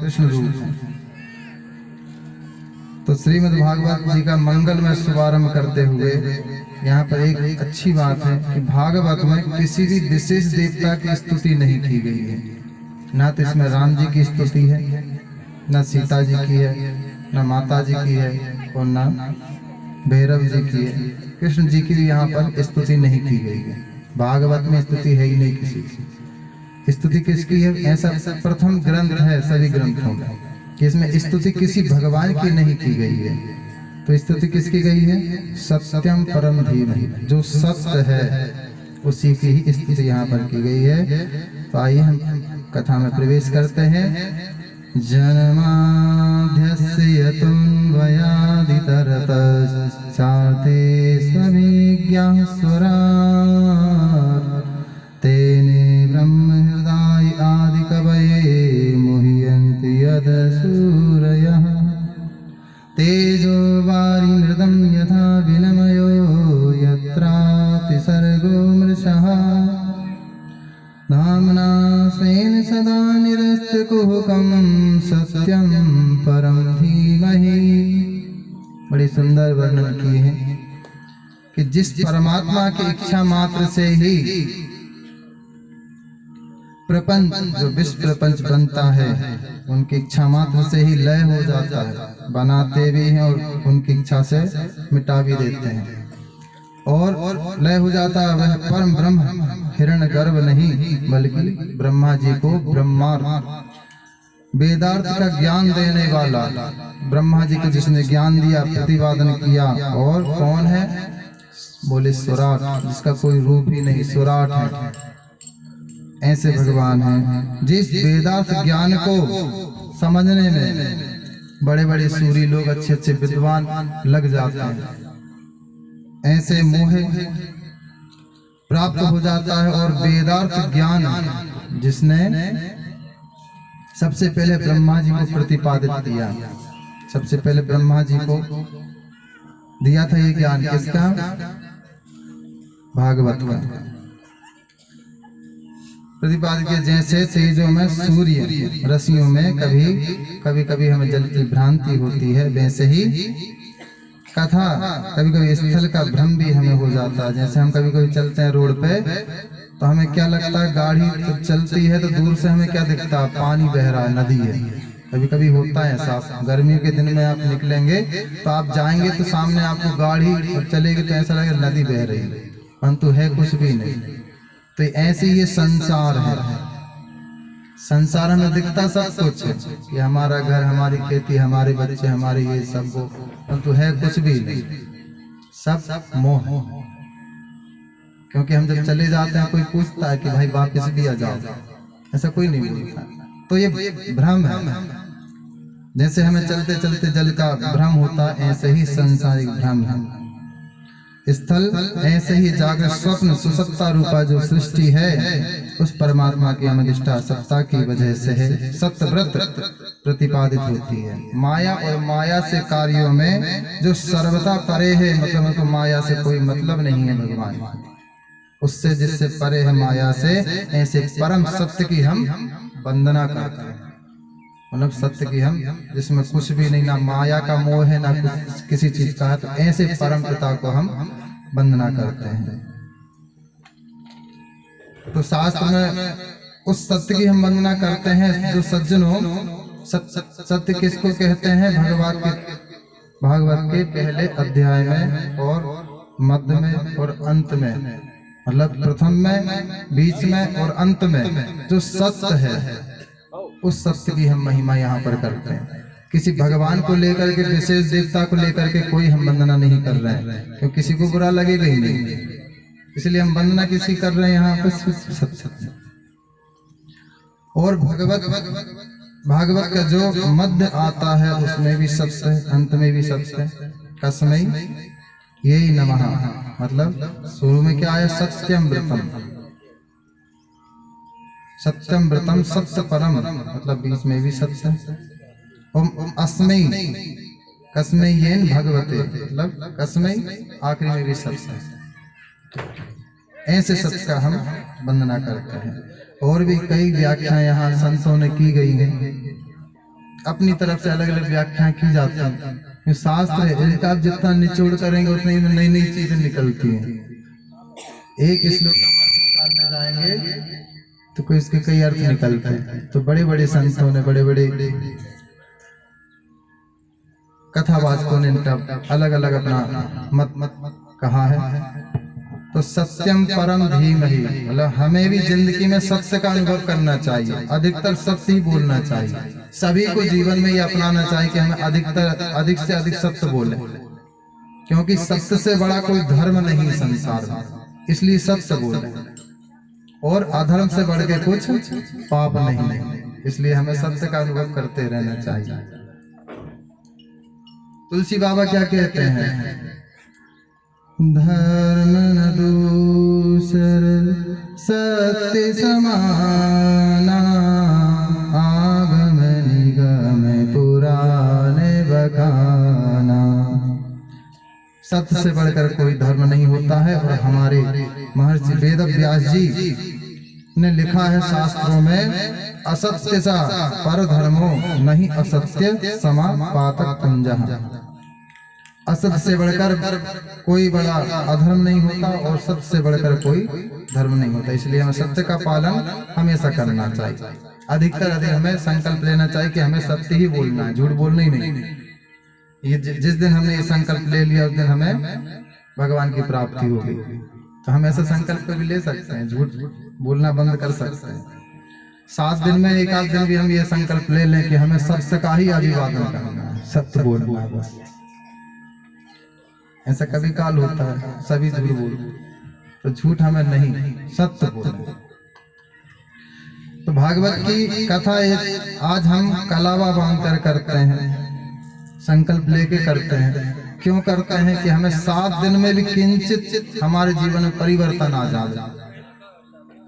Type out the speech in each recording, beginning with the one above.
कृष्ण रूप हैं। तो श्रीमद् भागवत जी का मंगलमय शुभारंभ करते हुए यहाँ पर एक अच्छी बात है कि भागवत में किसी भी विशेष देवता की स्तुति नहीं की गई है। ना तो इसमें राम जी की स्तुति है, न सीता जी की है, न माता जी की है और न भैरव जी की है। कृष्ण जी की भी यहाँ पर स्तुति नहीं की गई है। भागवत में स्तुति है ही नहीं किसी की। स्तुति किसकी है? ऐसा प्रथम ग्रंथ है सभी ग्रंथों में कि इसमें स्तुति किसी भगवान की नहीं की गई है। तो स्तुति किसकी गई है? सत्यम परम धीमहि, जो सत्य है उसी की ही स्तुति यहाँ पर की गई है। तो आइए हम कथा में प्रवेश करते हैं। जन्माद्यस्य यतोऽन्वयादितरतश्चार्थे स्वभिज्ञाः स्वराट् तेने ब्रह्महृदाय आदिकवये मुह्यन्ति यदसूरयः तेजो वारिमृदं यथा विनिमयो यत्रातिसर्गो मृषः धाम्ना स्वेन सदा निरस्तकुहकं सत्यं परं धीमहि। बड़ी सुंदर वर्णन किए हैं कि जिस परमात्मा की इच्छा मात्र से ही प्रपंच, जो विश्व प्रपंच बनता है, उनकी इच्छा मात्र से ही लय हो जाता है। बनाते भी हैं और उनकी इच्छा से मिटा भी देते हैं और लय हो जाता है। वह परम ब्रह्म हिरण्यगर्भ नहीं बल्कि ब्रह्मा जी को ब्रह्मार्थ, वेदार्थ का ज्ञान देने वाला ब्रह्मा जी को जिसने ज्ञान दिया, प्रतिपादन किया। और कौन है? बोले स्वराट, जिसका कोई रूप ही नहीं, स्वराट है। ऐसे भगवान हैं जिस वेदार्थ ज्ञान को समझने में बड़े बड़े सूरी लोग, अच्छे अच्छे विद्वान लग जाते हैं। ऐसे मोह प्राप्त हो जाता है। और वेदार्थ ज्ञान जिसने सबसे पहले ब्रह्मा जी को प्रतिपादित किया, सबसे पहले ब्रह्मा जी को दिया था ये ज्ञान। किसका? भागवत का प्रतिपादित किया। जैसे तेजों में सूर्य, रश्मियों में कभी कभी हमें जल की भ्रांति होती है, वैसे ही कथा कभी कभी स्थल का भ्रम भी हमें हो जाता है। जैसे हम कभी कभी चलते हैं रोड पे तो हमें क्या लगता है, गाड़ी तो चलती है तो दूर से हमें क्या दिखता है? पानी बह रहा है, नदी है। कभी कभी होता है ऐसा। गर्मियों के दिन में आप निकलेंगे तो आप जाएंगे तो सामने आपको गाड़ी चलेगी तो ऐसा लगेगा नदी बह रही है, परंतु है कुछ भी नहीं। तो ऐसे ये संसार है। संसार हमें दिखता सब कुछ है, ये हमारा घर, हमारी खेती, हमारे बच्चे, हमारे ये सब वो, परंतु है कुछ भी नहीं, सब मोह। क्योंकि हम जब चले जाते हैं कोई पूछता है कि भाई वापस भी आ जाओ, ऐसा कोई नहीं बोलता। तो ये भ्रम है। जैसे हमें चलते चलते जल का भ्रम होता है, ऐसे ही संसारिक भ्रम है। स्थल ऐसे ही जागृत स्वप्न सुसत्ता रूपा जो सृष्टि है, उस परमात्मा की अमदिष्टा सत्ता की वजह से है सत्यव्रत प्रतिपादित होती है। माया और माया से कार्यों में जो सर्वथा परे है, मतलब उनको माया से कोई मतलब नहीं है भगवान, उससे जिससे परे है माया से, ऐसे परम सत्य की हम वंदना करते हैं। मतलब सत्य की हम, जिसमें कुछ भी नहीं, ना माया का मोह है, ना कुछ किसी चीज का है, तो ऐसे परम पिता को हम वंदना करते हैं। तो शास्त्र में उस सत्य की हम वंदना करते हैं। जो सज्जनों, सत्य किसको कहते हैं? भागवत के पहले अध्याय में और मध्य में और अंत में, मतलब प्रथम में, बीच में और अंत में जो सत्य है, उस सत्य की हम महिमा यहाँ पर करते हैं। किसी भगवान को लेकर के, विशेष देवता को लेकर के कोई हम वंदना नहीं कर रहे हैं, क्योंकि किसी को बुरा लगेगा ही नहीं। इसलिए हम वंदना किसी कर रहे हैं यहाँ पर? सत्य। और भागवत का जो मध्य आता है उसमें भी सत्य है, अंत में भी सत्य है। कस्मै यही नमः, मतलब शुरू में क्या आया? सत्यम व्रतम, सत्यम व्रतम सत्य परम, मतलब बीच में भी सत्य है। ओम अस्मै कस्मैयेन भगवते, मतलब कस्मै आखिरी में भी सत्य है। ऐसे सत्य का हम वंदना करते हैं। और भी कई व्याख्या यहाँ संतों ने की गई हैं। अपनी तरफ से अलग अलग व्याख्या की जाती हैं। ये शास्त्र है, इनका आप जितना निचोड़ करेंगे उतनी नई नई चीजें निकलती हैं। एक श्लोक का अर्थ निकालने जाएंगे तो कोई इसके कई अर्थ निकलते हैं। तो बड़े बड़े संतों ने, बड़े बड़े कथावाचकों ने इनका अलग अलग अपना मत कहा है। तो सत्यम परम धीमहि, मतलब हमें भी जिंदगी में सत्य का अनुभव करना चाहिए, अधिकतर सत्य ही बोलना चाहिए। सभी को जीवन में ये अपनाना चाहिए कि हमें अधिक से अधिक सत्य बोले, क्योंकि सत्य से बड़ा कोई धर्म नहीं संसार में, इसलिए सत्य बोले। और अधर्म से बढ़ के कुछ पाप नहीं, इसलिए हमें सत्य का अनुभव करते रहना चाहिए। तुलसी बाबा क्या कहते हैं? धर्म न दूसर सत्य समाना, आगम निगम पुराने बखाना। सत्य से बढ़कर कोई धर्म नहीं होता है। और हमारे महर्षि वेद व्यास जी ने लिखा है शास्त्रों में, असत्य सा पर धर्मो नहीं असत्य समा पातक कुंजः। असत्य से बढ़कर कोई बड़ा अधर्म नहीं होता और सत्य से बढ़कर कोई धर्म नहीं होता। इसलिए हमें सत्य का पालन हमेशा करना चाहिए। अधिकतर अधिक हमें संकल्प लेना चाहिए कि हमें सत्य ही बोलना है, झूठ बोलना ही नहीं। ये जिस दिन हमने ये संकल्प ले लिया उस दिन हमें भगवान की प्राप्ति होगी। तो हम ऐसा संकल्प भी ले सकते हैं, झूठ बोलना बंद कर सकते हैं। 7 दिन में एक आध दिन भी हम ये संकल्प ले लें कि हमें सत्य का ही अभिवादन करना है, सत्य बोलना है बस। ऐसा कभी काल होता है सभी झूठ बोलते, तो झूठ हमें नहीं, सत्य बोलना। तो भागवत की कथा आज हम कलावा बांधकर करते हैं, संकल्प लेके करते हैं। क्यों करते हैं? कि हमें 7 दिन में भी किंचित हमारे जीवन में परिवर्तन आ जाए,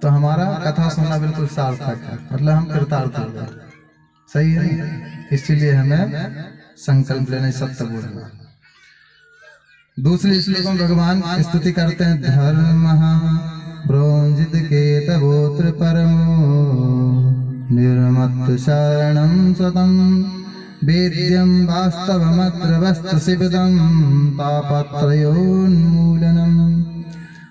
तो हमारा कथा सुनना बिल्कुल सार्थक है, मतलब हम कृतार्थ हो गए। सही है, इसीलिए हमें संकल्प लेना, सत्य बोलना। दूसरे श्लोक में भगवान स्तुति करते हैं, धर्म प्रोंजित केतवोत्र परमो निर्मत्त शरणं सतम वेद्यं वास्तवमत्र वस्तु शिवदं तापत्रयोन्मूलनम्।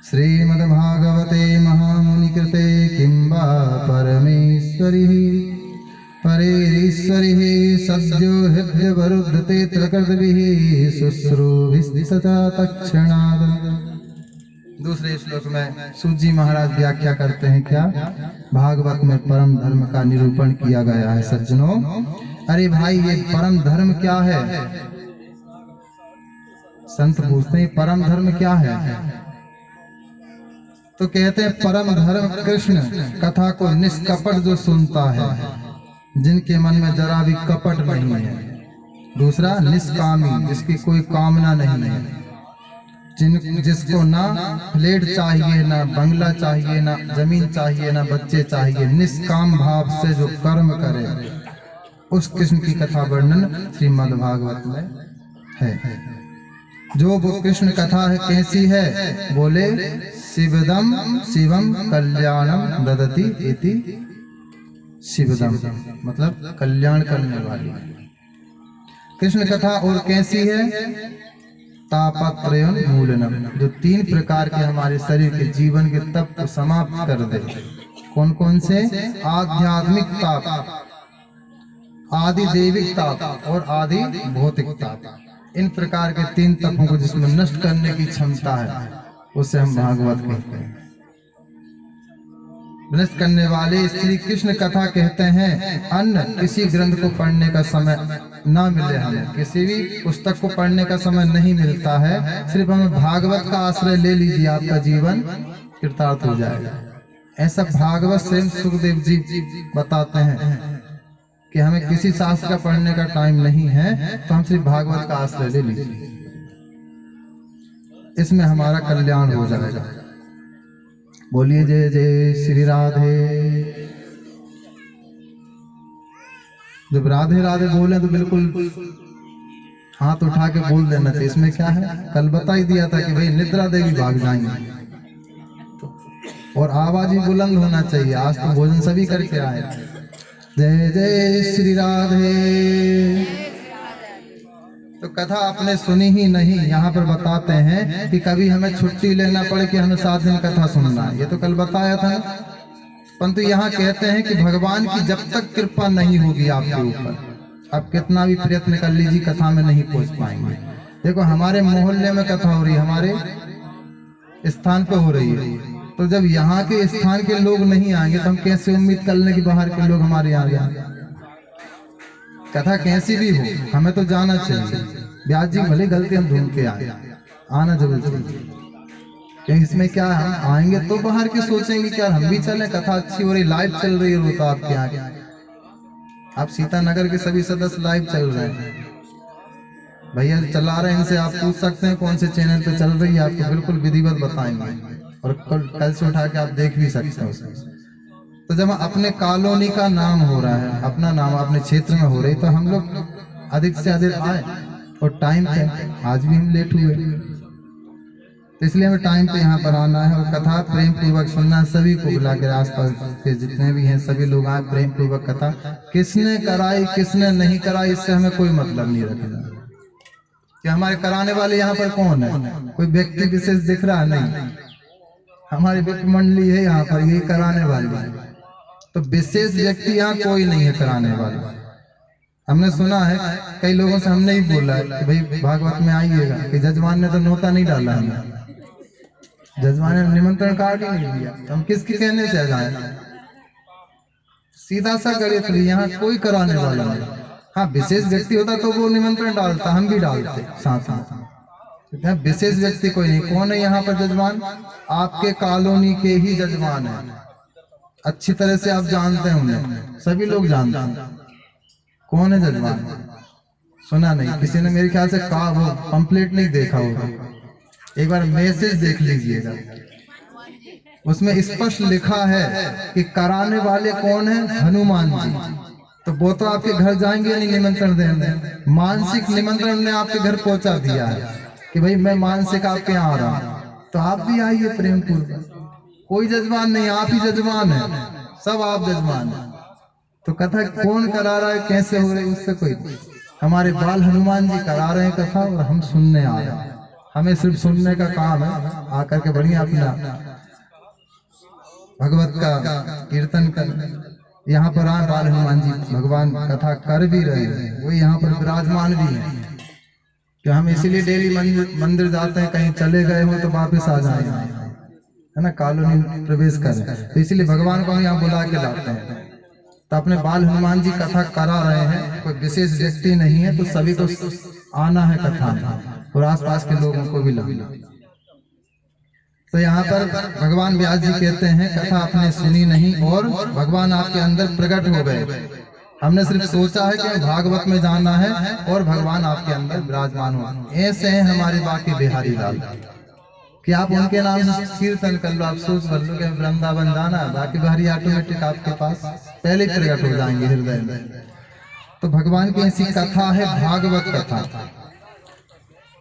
श्रीमद्भागवते महामुनिकृते किं वा परमेश्वरिः परेरीश्वरिः सद्यो हृदयवरुद्धते त्रिकृतभिः शुश्रूभिस्तथा तत्क्षणात्। दूसरे श्लोक में सूजी महाराज व्याख्या करते हैं क्या? भागवत में परम धर्म का निरूपण किया गया है। सज्जनों, अरे भाई, ये परम धर्म क्या है? संत पूछते हैं परम धर्म क्या है? तो कहते हैं परम धर्म कृष्ण कथा को निष्कपट जो सुनता है, जिनके मन में जरा भी कपट नहीं है। दूसरा निष्कामी, जिसकी कोई कामना नहीं है, जिसको ना फ्लैट चाहिए, ना बंगला चाहिए, ना जमीन चाहिए, ना बच्चे चाहिए, निष्काम भाव से जो कर्म करे, उस कृष्ण की कथा वर्णन श्रीमद् भागवत में है। जो वो कृष्ण कथा है कैसी है? बोले शिवदम शिवम कल्याणम ददति इति शिवदम, मतलब कल्याण करने वाली कृष्ण कथा। और कैसी है? तापत्रयोन मूलनम, जो 3 प्रकार के हमारे शरीर के जीवन के तप को समाप्त कर दे। कौन कौन से? आध्यात्मिक ताप, आदि देविक ताप और आदि भौतिक ताप। इन प्रकार के 3 तपों को जिसमें नष्ट करने की क्षमता है, उसे हम भागवत कहते हैं। नष्ट करने वाले श्री कृष्ण कथा कहते हैं। अन्य किसी ग्रंथ को पढ़ने का समय ना मिले, हमें किसी भी पुस्तक को पढ़ने का समय नहीं मिलता है, सिर्फ हमें भागवत का आश्रय ले लीजिए, आपका जीवन कृतार्थ हो जाएगा। ऐसा भागवत स्वयं सुखदेव जी बताते हैं कि हमें किसी शास्त्र का पढ़ने का टाइम नहीं है, तो हम सिर्फ भागवत का आश्रय ले लीजिए, इसमें हमारा कल्याण हो जाएगा। बोलिए जय जय श्री राधे। जब राधे राधे बोले तो बिल्कुल हाथ उठा के बोल देना चाहिए। इसमें क्या है? कल बता ही दिया था कि भाई निद्रा देवी भाग जाएंगे, और आवाज ही बुलंद होना चाहिए। आज तो भोजन सभी करके आए, जय जय श्री राधे। तो कथा आपने सुनी ही नहीं, यहाँ पर बताते हैं कि कभी हमें छुट्टी लेना पड़े कि हमें 7 दिन कथा सुनना है, ये तो कल बताया था। परंतु यहाँ कहते हैं कि भगवान की जब तक कृपा नहीं होगी आपके ऊपर, आप कितना भी प्रयत्न कर लीजिए कथा में नहीं पहुंच पाएंगे। देखो हमारे मोहल्ले में कथा हो रही है, हमारे स्थान पे हो रही है, तो जब यहाँ के स्थान के लोग नहीं आएंगे तो हम कैसे उम्मीद कर लें कि बाहर के लोग हमारे यहाँ आए। कथा कैसी भी हो हमें तो जाना चाहिए। व्यास जी भले गलती हम ढूंढ के आए, आना जरूर चाहिए, क्योंकि इसमें क्या है, हम आएंगे तो बाहर के सोचेंगे क्या हम भी चलें, कथा अच्छी हो रही, लाइव चल रही है रोता आपके यहाँ। आप सीतानगर के सभी सदस्य लाइव चल रहे हैं, भैया चला रहे हैं, इनसे आप पूछ सकते हैं कौन से चैनल पे चल रही है, आपको बिल्कुल विधिवत बताएंगे, और कल से उठा के आप देख भी सकते हैं। तो जब अपने कॉलोनी का नाम हो रहा है, अपना नाम अपने क्षेत्र में हो रही, तो हम लोग अधिक से अधिक आए और टाइम पे। आज भी हम लेट हुए, तो इसलिए हमें टाइम पे यहाँ पर आना है और कथा प्रेम पूर्वक सुनना। सभी को बुला कर, आसपास के जितने भी हैं सभी लोग आए, प्रेम पूर्वक कथा। किसने कराई किसने नहीं कराई इससे हमें कोई मतलब नहीं रखना कि हमारे कराने वाले यहाँ पर कौन है, कोई व्यक्ति विशेष दिख रहा नहीं, हमारी व्यक्ति मंडली है यहाँ पर, यही कराने वाली है। तो विशेष व्यक्ति यहाँ कोई नहीं है कराने वाला। हमने सुना है कई लोगों से, हमने ही बोला है कि भाई भागवत में आइएगा, कि जजमान ने तो नोता नहीं डाला है, जजमान ने निमंत्रण कार्ड ही नहीं दिया, तो हम किसके कहने से जाए। सीधा सा गणित, यहाँ कोई कराने वाला नहीं। हाँ विशेष व्यक्ति होता तो वो निमंत्रण डालता, हम भी डालते साथ साथ। विशेष व्यक्ति कोई नहीं। कौन है यहाँ पर जजमान? आपके कॉलोनी के ही जजमान है, अच्छी तरह से आप जानते हैं उन्हें, सभी लोग जानते हैं कौन है जजमान। सुना नहीं किसी ने, मेरे ख्याल से कहा, वो पंपलेट नहीं देखा होगा, एक बार मैसेज देख लीजिएगा, उसमें स्पष्ट लिखा है कि कराने वाले कौन है, हनुमान जी। तो वो तो आपके घर जाएंगे नहीं निमंत्रण देने, मानसिक निमंत्रण ने आपके घर पहुंचा दिया है कि भाई मैं मानसिक आपके यहाँ आ रहा हूं, तो आप भी आइए प्रेम पूर्वक। कोई जजमान नहीं, आप ही जजमान है, सब आप जजमान है। तो कथा कौन करा रहा है, कैसे हो रही, उससे कोई नहीं। हमारे बाल हनुमान जी करा रहे हैं कथा और हम सुनने आ रहे हैं। हमें सिर्फ सुनने का काम है, आकर के बढ़िया अपना भगवत का कीर्तन कर। यहाँ पर आए बाल हनुमान जी, भगवान कथा कर भी रहे हैं, वो यहाँ पर विराजमान भी हैं। क्या हम इसीलिए डेली मंदिर जाते हैं, कहीं चले गए हो तो वापस आ जाए, है ना, कॉलोनी प्रवेश करें, तो इसीलिए भगवान को हम यहाँ बुला के लाते हैं। तो अपने बाल हनुमान जी कथा करा रहे हैं, कोई विशेष व्यक्ति नहीं है, तो सभी को आना है कथा में और आसपास के लोगों को भी लाना। तो यहाँ पर भगवान व्यास जी कहते हैं कथा आपने सुनी नहीं और भगवान आपके अंदर प्रकट हो गए। हमने सिर्फ सोचा है कि भागवत में जाना है और भगवान आपके अंदर विराजमान हो। ऐसे हैं हमारे बाकी बिहारी लाल कि आप उनके नाम से कीर्तन कर लो, आप सोच कर लो कि वृंदावन जाना है, बाकी बिहारी ऑटोमेटिक आपके पास पहले प्रकट हो जाएंगे हृदय में। तो भगवान की ऐसी कथा है भागवत कथा,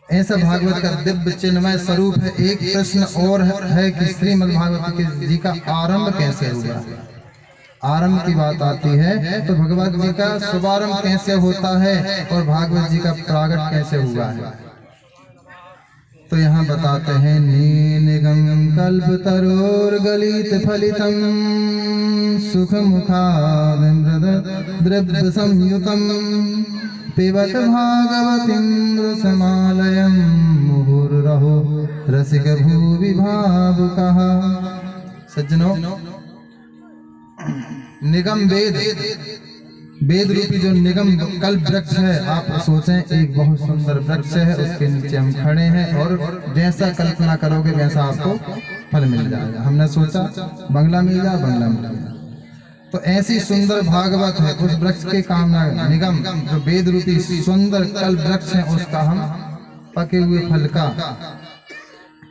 ऐसा भागवत का दिव्य चिन्मय स्वरूप है। एक प्रश्न और है कि श्रीमद् भागवत जी का आरंभ कैसे हुआ। आरंभ की बात आती है तो भगवत जी का शुभारंभ कैसे होता है और भागवत जी का प्रागट कैसे हुआ है। तो यहाँ बताते हैं निगम कल्प तरोर गलित फलितम सुख मुखाद द्रव्य संयुतम पिबत भागवतीं रसमालयं मुहुर्रहो रसिक भूवि भावुकः। सज्जनों, निगम वेद रूपी जो निगम कल्प वृक्ष है, आप सोचें एक बहुत सुंदर वृक्ष है, उसके नीचे हम खड़े हैं और जैसा कल्पना करोगे वैसा आपको फल मिल जाएगा। हमने सोचा बंगला मिल जाए, बंगला मिल जाए। तो ऐसी सुंदर भागवत है, उस वृक्ष के कामना निगम जो वेद रूपी सुंदर कल्प वृक्ष है, उसका हम पके हुए फल का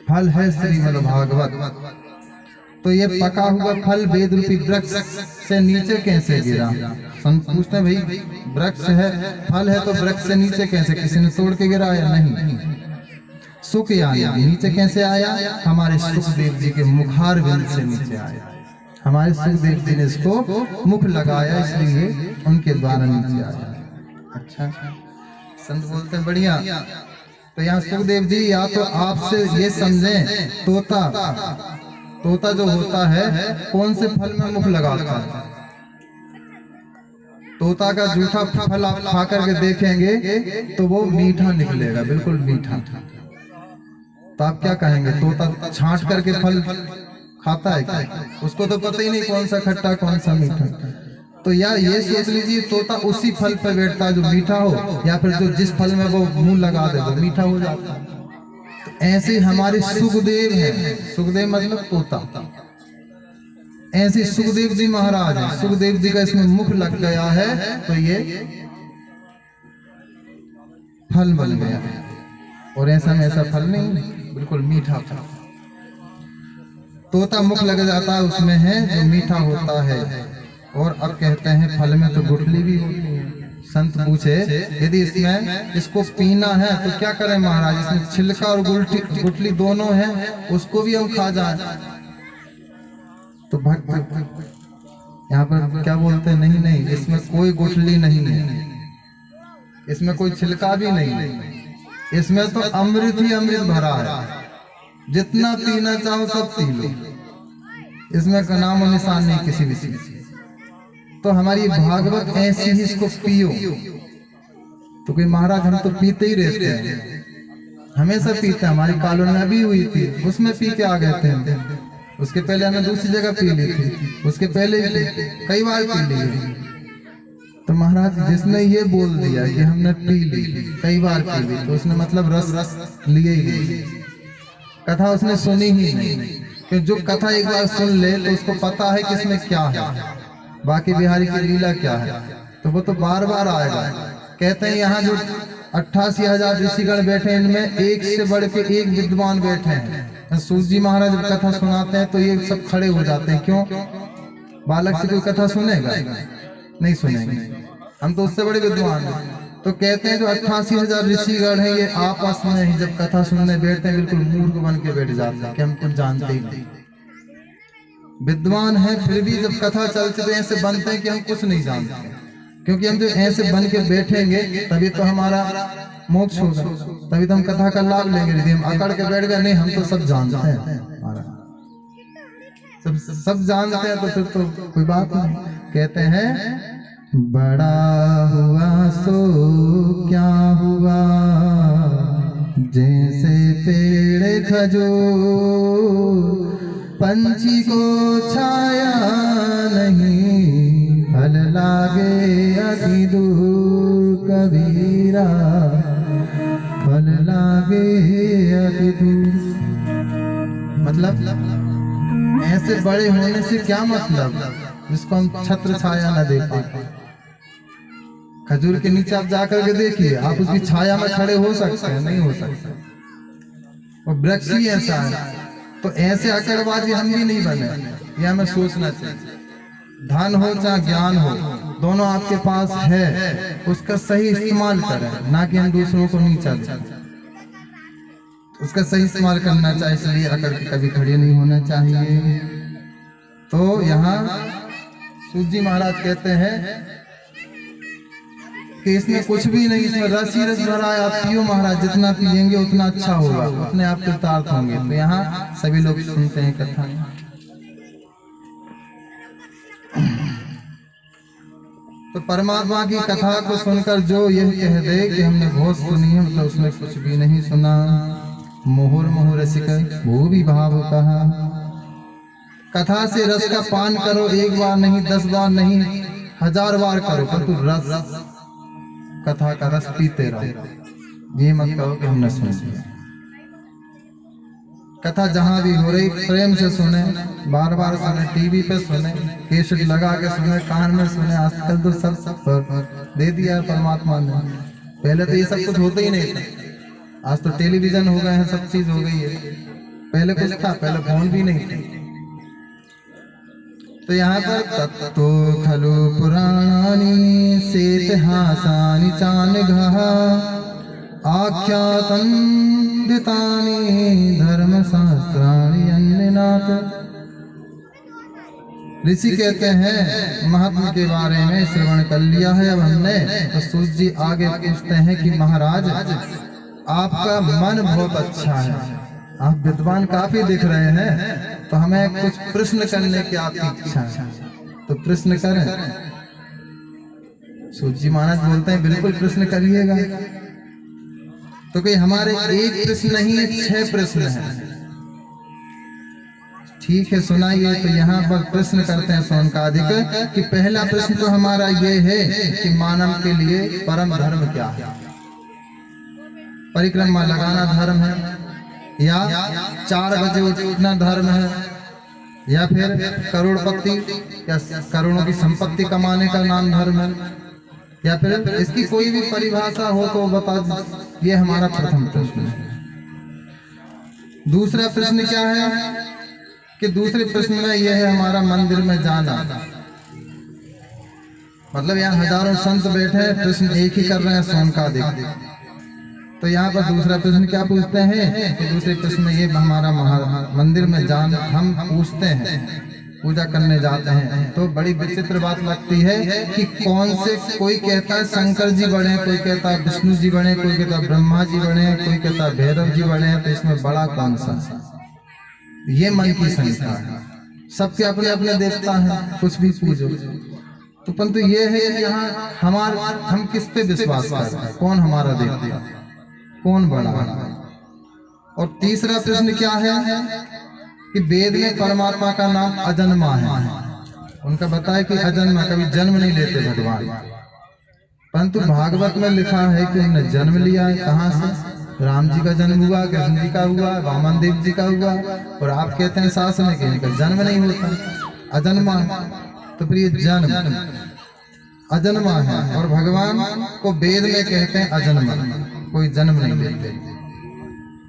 फल है श्रीमद् भागवत। तो ये पका हुआ फल वेद रूपी वृक्ष से नीचे कैसे गिरा? पूछते भाई वृक्ष है, फल है, तो वृक्ष से नीचे कैसे, किसी ने तोड़ के गिराया? नहीं, सुख आया। नीचे कैसे आया? हमारे सुखदेव जी के मुखारविंद से नीचे आया। हमारे सुखदेव जी ने इसको मुख लगाया, इसलिए उनके द्वारा नीचे आया। अच्छा, संत बोलते हैं बढ़िया। तो यहाँ सुखदेव जी या तो आपसे ये समझें, तोता जो होता है कौन से फल में मुख लगाता है। तोता का जूठा फल आप खा करके देखेंगे तो वो मीठा निकलेगा, बिल्कुल मीठा। तो आप क्या कहेंगे, तोता छांट करके फल खाता है क्या? उसको तो पता ही नहीं कौन सा खट्टा कौन सा मीठा। तो या ये सोच लीजिए तोता उसी फल पर बैठता है जो मीठा हो, या फिर जो जिस फल में वो मुंह लगा दे वो मीठा हो जाता है। तो ऐसे हमारे सुखदेव हैं, सुखदेव मतलब तोता, ऐसे सुखदेव जी महाराज हैं। सुखदेव जी का इसमें मुख लग गया है तो ये फल बन गया है, और ऐसा में ऐसा फल नहीं, बिल्कुल मीठा फल। तोता मुख लग जाता है उसमें है जो मीठा होता है। और अब कहते हैं फल में तो गुठली भी होती है। संत पूछे यदि इसमें इसको पीना है तो क्या करें महाराज, इसमें छिलका और गुठली दोनों है, उसको भी हम खा जाए। तो भक्त यहाँ पर क्या बोलते हैं, नहीं नहीं, इसमें कोई गुठली नहीं है, इसमें कोई छिलका भी नहीं है, इसमें तो अमृत ही अमृत भरा है, जितना पीना चाहो सब पी लो, इसमें का नाम और निशान नहीं किसी भी चीज। तो हमारी भागवत ऐसी ही, इसको पियो। तो कोई महाराज हम तो पीते ही रहते हैं, हमेशा पीते हैं, हमारी कॉलोनी भी हुई थी उसमें पी के आ गए थे, उसके पहले हमने दूसरी जगह पी ली थी, उसके पहले कई बार पी ली। तो महाराज जिसने ये बोल दिया कि हमने पी ली, कई बार पी ली, तो उसने मतलब रस लिए ही नहीं, कथा उसने सुनी ही नहीं। कि जो कथा एक बार सुन ले तो उसको पता है कि इसमें क्या है, बाकी बिहारी की लीला क्या है, तो वो तो बार बार आएगा। कहते हैं यहाँ जो 88,000 ऋषिगण बैठे, इनमें एक से बढ़ के एक विद्वान बैठे हैं। सूत जी महाराज जब कथा सुनाते हैं तो ये सब खड़े हो जाते हैं। क्यों? बालक से कोई कथा सुनेगा? नहीं सुनेंगे, हम तो उससे बड़े विद्वान हैं। तो कहते हैं जो 88,000 ऋषिगण हैं, ये आपस में ही जब कथा सुनने बैठते हैं बिल्कुल मूर्ख बन के बैठ जाते हैं कि हम कुछ जानते ही नहीं। विद्वान है फिर भी जब कथा चलती तो ऐसे बनते हैं कि हम कुछ नहीं जानते, क्योंकि हम जो ऐसे बन के बैठेंगे तभी तो हमारा मोक्ष होगा, तभी तो हम कथा का लाभ लेंगे। यदि हम अकड़ के बैठ गए, नहीं हम तो सब जानते हैं, सब जानते हैं, तो फिर तो कोई बात नहीं। कहते हैं बड़ा हुआ सो क्या हुआ, जैसे पेड़ खजूर, पंछी को छाया नहीं, फल लागे अति दूर, कबीरा फल लागे अति दूर। मतलब ऐसे बड़े होने से क्या मतलब, जिसको हम छत्र छाया न दे पाते। खजूर के नीचे आप जाकर के देखिए, आप उसकी छाया में खड़े हो सकते हैं? नहीं हो सकते। और वृक्ष ही ऐसा है, तो ऐसे अकड़बाजी हम भी नहीं बने, ये हमें सोचना चाहिए। धन हो चाहे ज्ञान हो, दोनों आपके पास है, उसका सही इस्तेमाल करें, ना कि हम दूसरों को नीचा दें। उसका सही इस्तेमाल करना चाहिए, इसलिए अकड़ के कभी खड़े नहीं होना चाहिए। तो यहाँ सूत जी महाराज कहते हैं कि इसमें कुछ भी नहीं, इसमें रस ही रस भरा है, आप पियो महाराज, जितना पियेंगे उतना अच्छा होगा, उतने आप कृतार्थ होंगे। तो यहाँ सभी लोग सुनते हैं कथा। तो परमात्मा की कथा को सुनकर जो यह कह दे कि हमने बहुत सुनी है, मतलब उसने कुछ भी नहीं सुना। मोहुर मोहु रसिक भूवि भाव कहा, कथा से रस का पान करो, एक बार नहीं, 10 बार नहीं, 1000 बार करो, परंतु रस कथा का रस पीते रहो। ये मत कहो कि हमने सुन लिया। कथा जहां भी हो रही प्रेम से सुने, बार बार सुने, टीवी पे सुने, केसेट लगा के सुने, कान में सुने। आजकल तो सब पर दे दिया है परमात्मा ने। पहले तो ये सब कुछ होता ही नहीं था, आज तो टेलीविजन हो गए हैं, सब चीज हो गई है। पहले कुछ था, पहले फोन भी नहीं थे। तो यहाँ पर तत्तो खलु पुराणानि सेतिहासानि चानघा, आख्यातं दितानि धर्मशास्त्राणि अन्यनाथ। ऋषि कहते हैं महात्मा के बारे में श्रवण कर लिया है अब हमने। तो सूत जी आगे पूछते हैं कि महाराज आपका मन बहुत अच्छा है, आप विद्वान काफी दिख रहे हैं, तो हमें कुछ प्रश्न करने की आपकी इच्छा है, तो प्रश्न करें। सूत जी महाराज बोलते हैं बिल्कुल प्रश्न करिएगा। तो कोई हमारे एक प्रश्न नहीं है, 6 प्रश्न है। ठीक है सुनाइए। तो यहाँ पर प्रश्न करते हैं शौनकादिक कि पहला प्रश्न तो हमारा ये है कि मानव के लिए परम धर्म क्या है? परिक्रमा लगाना धर्म है, या 4 बजे उठना धर्म है, या फिर करोड़पति या करोड़ों की संपत्ति कमाने का नाम धर्म है, या फिर इसकी कोई भी परिभाषा हो तो बता दीजिए। ये हमारा प्रथम प्रश्न है। दूसरा प्रश्न क्या है कि दूसरे प्रश्न में यह है हमारा मंदिर में जाना। मतलब यहाँ हजारों संत बैठे हैं, प्रश्न एक ही कर रहे हैं शौनकादिक। तो यहाँ पर दूसरा प्रश्न क्या पूछते हैं कि दूसरे प्रश्न में ये हमारा मंदिर में जाना हम पूछते हैं, पूजा करने जाते हैं। तो बड़ी विचित्र बात लगती है कि कौन से, कोई कहता है शंकर जी बने, कोई कहता है विष्णु जी बने, कोई कहता है ब्रह्मा जी बने, कोई कहता है भैरव जी बने। तो इसमें बड़ा कौन सा? ये मन की संख्या है, सबके अपने अपने देवता हैं, कुछ भी पूजो। तो परंतु ये है यहाँ हम किस पे विश्वास करते हैं, कौन हमारा देवता, कौन बड़ा है? और तीसरा प्रश्न क्या है कि वेद में परमात्मा का नाम अजन्मा है। उनका बताया कि अजन्मा, कभी जन्म नहीं लेते भगवान, परंतु भागवत में लिखा है कि उन्होंने जन्म लिया है। कहाँ से? राम जी का जन्म हुआ, कृष्ण जी का हुआ, वामन देव जी का हुआ, और आप कहते हैं शास्त्र में कि इनका जन्म नहीं होता, अजन्मा। तो फिर ये जन्म अजन्मा है, और भगवान को वेद में कहते हैं अजन्मा, कोई जन्म नहीं लेते।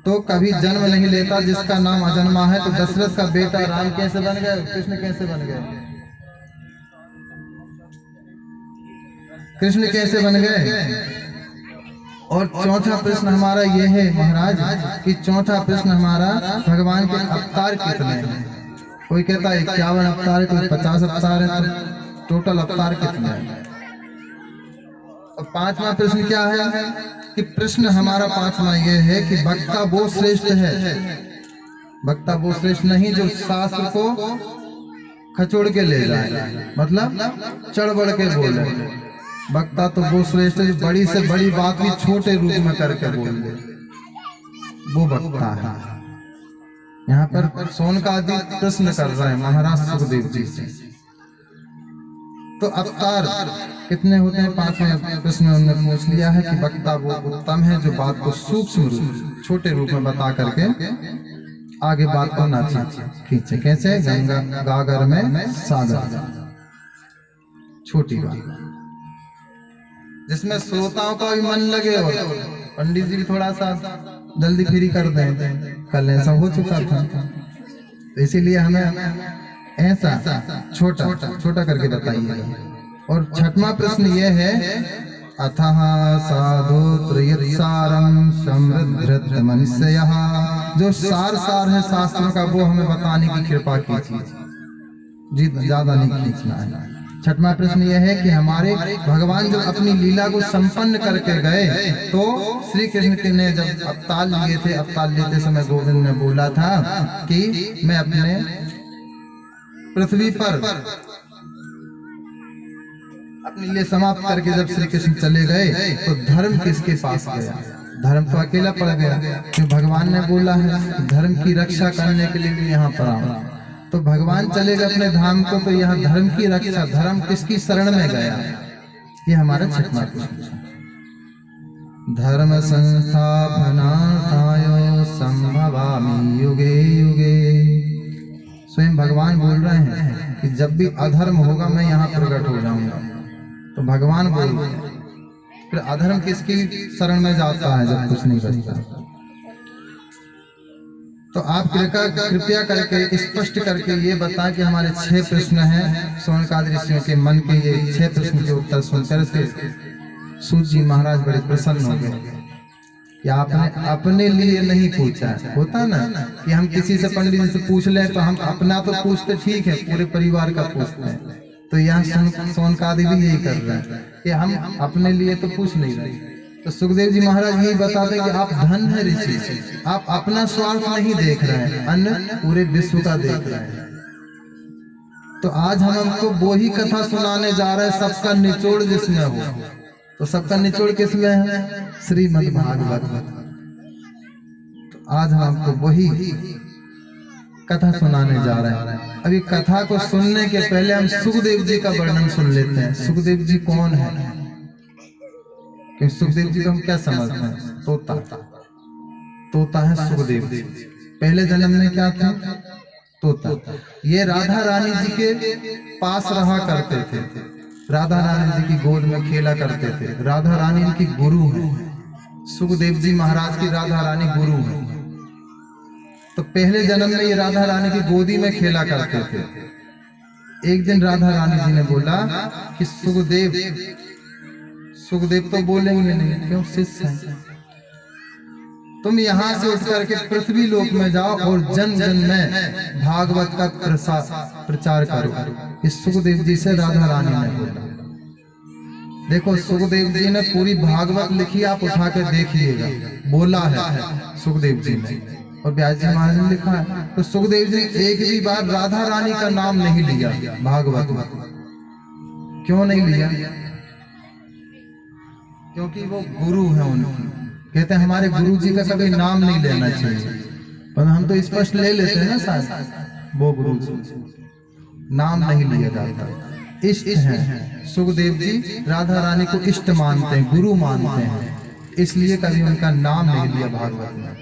तो कभी जन्म नहीं लेता जिसका नाम अजन्मा है। तो दशरथ का बेटा राम कैसे बन गए, कृष्ण कैसे बन गए, कृष्ण कैसे बन गए? और चौथा प्रश्न हमारा ये है महाराज कि चौथा प्रश्न हमारा भगवान के अवतार कितने हैं? कोई कहता है 51 अवतार है, कोई 50 अवतार है, तो टोटल अवतार कितने हैं? और पांचवा प्रश्न क्या है कि प्रश्न हमारा पांचवा ये है कि वक्ता वो श्रेष्ठ है, वक्ता वो श्रेष्ठ नहीं जो शास्त्र को खचोड़ के ले जाए, मतलब चढ़ बढ़ के बोले। वक्ता तो वो श्रेष्ठ है जो बड़ी से बड़ी बात भी छोटे रूप में करके बोल दे, वो वक्ता है। यहाँ पर शौनकादिक प्रश्न कर रहे हैं महाराज सुखदेव जी से। तो अवतार कितने होते हैं? 5वें प्रश्न में उन्होंने पूछ लिया है कि वक्ता वो उत्तम है जो बात को सूक्ष्म रूप, छोटे रूप में बता करके आगे बात को ना खींचे। कैसे? गंगा गागर में सागर, छोटी बात जिसमें श्रोताओं का भी मन लगे और पंडित जी भी थोड़ा सा जल्दी फ्री कर दें। कल ऐसा हो चुका था, तो इसीलिए हमें ऐसा छोटा करके बताइए। और छठवां प्रश्न यह है अथः साधु त्रयसारं समृद्ध मनुष्यः, जो सार है शास्त्रों का वो हमें बताने की कृपा कीजिए जी, ज्यादा नहीं खींचना है। छठवां प्रश्न यह है कि हमारे भगवान जब अपनी लीला को संपन्न करके गए तो श्री कृष्ण ने जब अवतार लिए थे, अवतार लेते समय गोविंद ने बोला था कि मैं अपने पृथ्वी पर अपने लिए समाप्त करके जब श्री कृष्ण चले गए तो धर्म किसके पास गया? धर्म तो अकेला पड़ गया, क्योंकि भगवान ने बोला है धर्म की रक्षा करने के लिए यहाँ पर आओ। तो भगवान चले गए अपने धाम को, तो यहाँ धर्म की रक्षा, धर्म किसकी शरण में गया? ये हमारा छठवां प्रश्न। धर्म संस्थापनार्थाय संभवामि युगे युगे, स्वयं भगवान बोल रहे हैं कि जब भी अधर्म होगा मैं यहाँ प्रकट हो जाऊंगा। तो भगवान बोल रहे हैं, फिर अधर्म किसकी शरण में जाता है जब कुछ नहीं बचता? तो आप कृपया करके स्पष्ट करके ये बता कि हमारे 6 प्रश्न हैं शौनकादिक ऋषियों के मन के। ये 6 प्रश्न के उत्तर सुनकर सूत जी महाराज बड़े प्रसन्न हो गए कि आपने अपने लिए नहीं पूछा। होता ना कि हम किसी से पंडित जी से पूछ लें तो हम अपना तो पूछते ठीक है, पूरे परिवार का पूछते हैं। तो यहाँ सोनकादि भी यही कर रहे हैं कि हम अपने लिए तो पूछ नहीं रहे। तो सुखदेव जी महाराज यही बताते हैं कि आप धन है ऋषि, आप अपना स्वार्थ नहीं देख रहे हैं, अन्य पूरे विश्व का देख रहे हैं। तो आज हम हमको वो ही कथा सुनाने जा रहे हैं, सबका निचोड़ जिसमें हो। तो सबका निचोड़ किसमें है? श्रीमद् भागवत। तो आज हम आपको वही कथा सुनाने जा रहे हैं। अभी कथा को सुनने के पहले हम सुखदेव जी का वर्णन सुन लेते हैं। सुखदेव जी कौन है? कि सुखदेव जी को हम क्या समझते हैं? तोता। तोता है सुखदेव जी। पहले जन्म में क्या थे? तोता। ये राधा रानी जी के पास रहा करते थे, राधा रानी जी की गोद में खेला करते थे। राधा रानी इनकी गुरु है, सुखदेव जी महाराज की राधा रानी गुरु है। तो पहले जन्म में ये राधा रानी की गोदी में खेला करते थे। एक दिन राधा रानी जी ने बोला कि सुखदेव, सुखदेव तो बोलेंगे नहीं, क्यों? शिष्य हैं। तुम यहाँ से उठ करके पृथ्वी लोक में जाओ और जन जन में भागवत का प्रचार करो। इस सुखदेव जी से राधा रानी ने बोला। देखो सुखदेव जी ने पूरी भागवत लिखी, आप उठा के देखिएगा, बोला है सुखदेव जी ने, और व्यास जी महाराज ने लिखा है। तो सुखदेव जी ने एक भी बार राधा रानी का नाम नहीं लिया भागवत में। क्यों नहीं लिया? क्योंकि वो गुरु है उनकी। कहते हैं हमारे गुरु जी का कभी नाम नहीं लेना चाहिए, पर हम तो स्पष्ट ले लेते हैं ना साथ। वो गुरु जी नाम नहीं लिया जाता। इष्ट हैं सुखदेव जी, राधा रानी को इष्ट मानते हैं, गुरु मानते हैं, इसलिए कभी उनका नाम नहीं लिया भागवत में।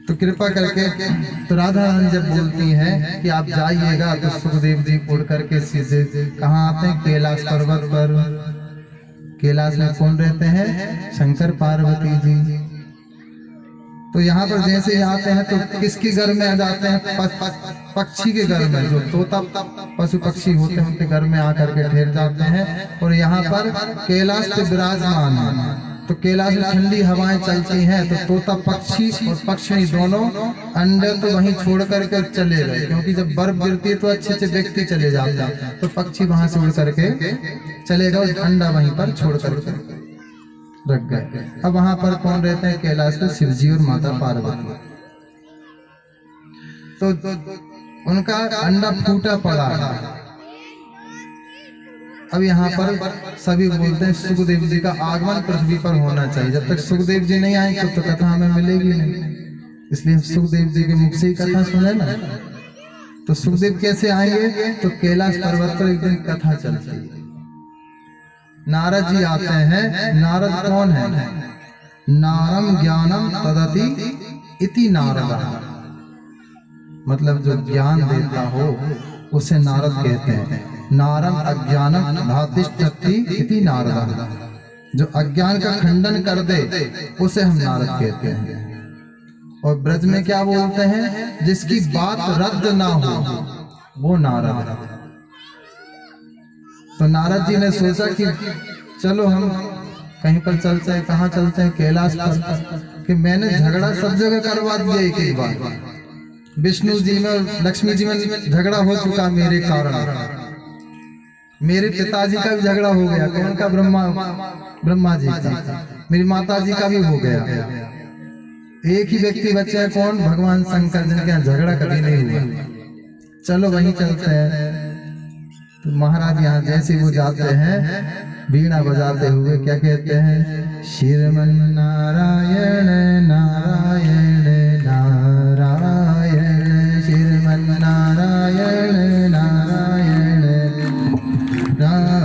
तो कृपा करके, तो राधा रानी जब बोलती हैं कि आप जाइएगा, तो सुखदेव जी उड़ करके सीधे कहाँ आते हैं? कैलाश पर्वत पर। कैलाश में कौन रहते हैं? शंकर पार्वती जी। तो यहाँ पर जैसे ही आते हैं तो किसके घर में आ जाते हैं? पक्षी के घर में। जो तोता पशु पक्षी होते हैं उनके घर में आकर के ठहर जाते हैं। और यहाँ पर कैलाश पे विराजमान है। तो कैलाश में ठंडी हवाएं चलती हैं, तो तोता पक्षी और पक्षी दोनों अंडे तो वहीं छोड़ करके चले गए, क्योंकि जब बर्फ गिरती है तो अच्छे अच्छे व्यक्ति चले जाते हैं। तो पक्षी वहां से उड़ करके चले गए, अंडा वहीं पर छोड़ करके रख गए। अब वहां पर कौन रहते हैं? कैलाश पे शिव जी और माता पार्वती। तो उनका अंडा फूटा पड़ा है। अब यहाँ पर सभी बोलते हैं सुखदेव जी का आगमन पृथ्वी पर होना चाहिए। जब तक सुखदेव जी नहीं आएंगे तो कथा हमें मिलेगी नहीं, इसलिए सुखदेव जी के मुख से ही कथा सुने ना। तो सुखदेव कैसे आएंगे? तो कैलाश पर्वत पर एक दिन कथा चलती है, नारद जी आते हैं। नारद कौन है? नारम ज्ञानम तदति इति नारद, मतलब जो ज्ञान देता हो उसे नारद कहते हैं। नारम अज्ञानम भातिष्ठति इति नारद, जो अज्ञान का खंडन कर दे उसे हम नारद कहते हैं। और ब्रज में क्या बोलते हैं? जिसकी बात रद्द ना हो वो नारद है। तो नारद जी ने सोचा कि चलो हम कहीं पर चलते हैं। कहाँ चलते हैं? कैलाश पर। कि मैंने झगड़ा सब जगह करवा दिया एक एक बार। विष्णु जी में और लक्ष्मी जी में झगड़ा हो चुका मेरे कारण। मेरे पिताजी का भी झगड़ा हो गया। कौन का? ब्रह्मा जी का। मेरी माता जी का भी हो गया। एक ही व्यक्ति बचे हैं, कौन? भगवान शंकर, जिनके यहाँ झगड़ा कभी नहीं हुआ। चलो वहीं चलते हैं। तो महाराज यहाँ जैसे वो जाते हैं वीणा बजाते हुए क्या कहते हैं? श्रीमन नारायण नारायण नारायण, श्रीमन नारायण नारायण नारायण।